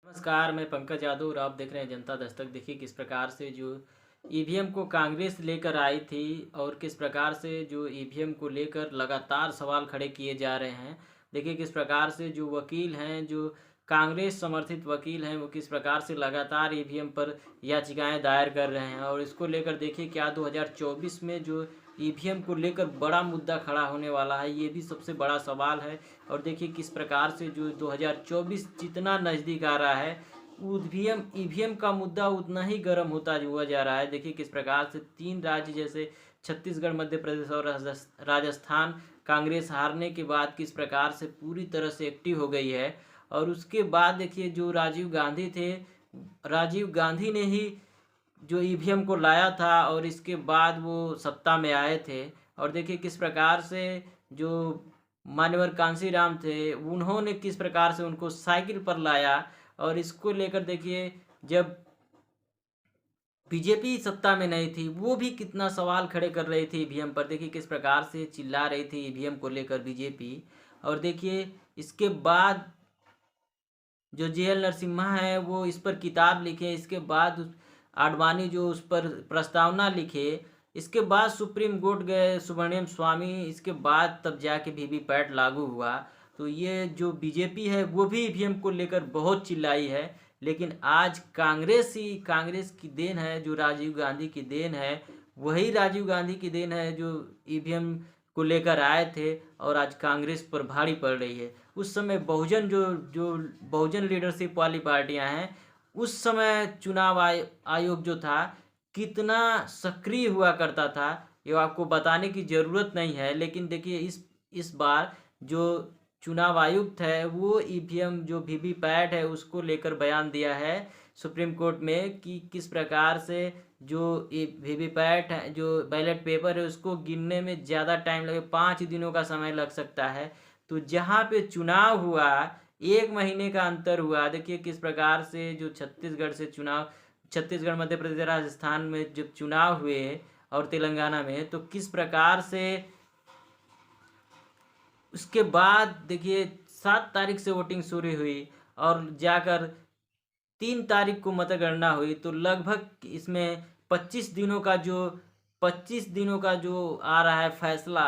नमस्कार, मैं पंकज यादव और आप देख रहे हैं जनता दस्तक। देखिए किस प्रकार से जो ईवीएम को कांग्रेस लेकर आई थी और किस प्रकार से जो ईवीएम को लेकर लगातार सवाल खड़े किए जा रहे हैं। देखिए किस प्रकार से जो वकील हैं, जो कांग्रेस समर्थित वकील हैं, वो किस प्रकार से लगातार ईवीएम पर याचिकाएं दायर कर रहे हैं। और इसको लेकर देखिए क्या 2024 में जो ईवीएम को लेकर बड़ा मुद्दा खड़ा होने वाला है, ये भी सबसे बड़ा सवाल है। और देखिए किस प्रकार से जो 2024 जितना नज़दीक आ रहा है, ईवीएम का मुद्दा उतना ही गर्म होता हुआ जा रहा है। देखिए किस प्रकार से 3 राज्य जैसे छत्तीसगढ़, मध्य प्रदेश और राजस्थान कांग्रेस हारने के बाद किस प्रकार से पूरी तरह से एक्टिव हो गई है। और उसके बाद देखिए जो राजीव गांधी थे, राजीव गांधी ने ही जो ईवीएम को लाया था और इसके बाद वो सत्ता में आए थे। और देखिए किस प्रकार से जो मान्यवर कांशीराम थे, उन्होंने किस प्रकार से उनको साइकिल पर लाया। और इसको लेकर देखिए जब बीजेपी सत्ता में नहीं थी, वो भी कितना सवाल खड़े कर रही थी ईवीएम पर। देखिए किस प्रकार से चिल्ला रही थी ईवीएम को लेकर बीजेपी। और देखिए इसके बाद जो जेएल नरसिम्हा है वो इस पर किताब लिखे, इसके बाद आडवाणी जो उस पर प्रस्तावना लिखे, इसके बाद सुप्रीम कोर्ट गए सुब्रमण्यम स्वामी, इसके बाद तब जाके वीवीपैट लागू हुआ। तो ये जो बीजेपी है वो भी ईवीएम को लेकर बहुत चिल्लाई है। लेकिन आज कांग्रेस की देन है, जो राजीव गांधी की देन है, वही राजीव गांधी की देन है जो ईवीएम को लेकर आए थे और आज कांग्रेस पर भारी पड़ रही है। उस समय बहुजन जो बहुजन लीडरशिप वाली पार्टियां हैं, उस समय चुनाव आयोग जो था कितना सक्रिय हुआ करता था, ये आपको बताने की ज़रूरत नहीं है। लेकिन देखिए इस बार जो चुनाव आयुक्त है वो ईवीएम जो वीवीपैट है उसको लेकर बयान दिया है सुप्रीम कोर्ट में कि किस प्रकार से जो वीवीपैट है, जो बैलेट पेपर है, उसको गिनने में ज़्यादा टाइम लगे, 5 दिनों का समय लग सकता है। तो जहाँ पे चुनाव हुआ 1 महीने का अंतर हुआ। देखिए किस प्रकार से जो छत्तीसगढ़, मध्य प्रदेश, राजस्थान में जब चुनाव हुए और तेलंगाना में, तो किस प्रकार से उसके बाद देखिए 7 तारीख से वोटिंग शुरू हुई और जाकर 3 तारीख को मतगणना हुई। तो लगभग इसमें 25 दिनों का जो आ रहा है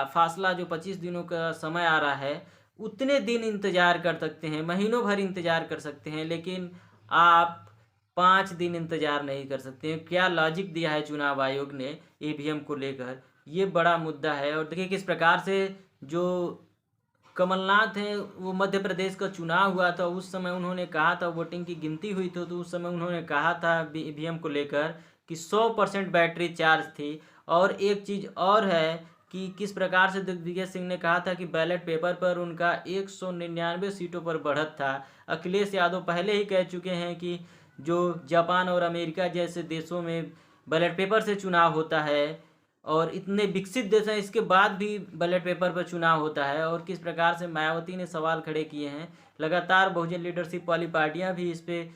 फासला जो 25 दिनों का समय आ रहा है, उतने दिन इंतज़ार कर सकते हैं, महीनों भर इंतज़ार कर सकते हैं, लेकिन आप 5 दिन इंतज़ार नहीं कर सकते हैं। क्या लॉजिक दिया है चुनाव आयोग ने ईवीएम को लेकर, ये बड़ा मुद्दा है। और देखिए किस प्रकार से जो कमलनाथ हैं, वो मध्य प्रदेश का चुनाव हुआ था, उस समय उन्होंने कहा था, वोटिंग की गिनती हुई थी तो उस समय उन्होंने कहा था ईवीएम को लेकर कि 100% बैटरी चार्ज थी। और एक चीज़ और है कि किस प्रकार से दिग्विजय सिंह ने कहा था कि बैलेट पेपर पर उनका 199 सीटों पर बढ़त था। अखिलेश यादव पहले ही कह चुके हैं कि जो जापान और अमेरिका जैसे देशों में बैलेट पेपर से चुनाव होता है और इतने विकसित देश हैं, इसके बाद भी बैलेट पेपर पर चुनाव होता है। और किस प्रकार से मायावती ने सवाल खड़े किए हैं। लगातार बहुजन लीडरशिप वाली पार्टियां भी इस पे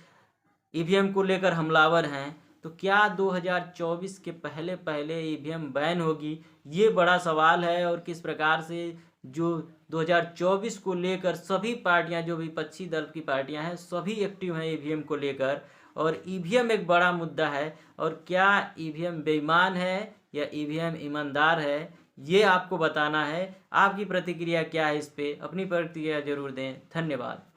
ईवीएम को लेकर हमलावर हैं। तो क्या 2024 के पहले ईवीएम बैन होगी, ये बड़ा सवाल है। और किस प्रकार से जो 2024 को लेकर सभी पार्टियां, जो विपक्षी दल की पार्टियां हैं, सभी एक्टिव हैं ईवीएम को लेकर। और ईवीएम एक बड़ा मुद्दा है। और क्या ईवीएम बेईमान है या ईवीएम ईमानदार है, ये आपको बताना है। आपकी प्रतिक्रिया क्या है इस पे, अपनी प्रतिक्रिया जरूर दें। धन्यवाद।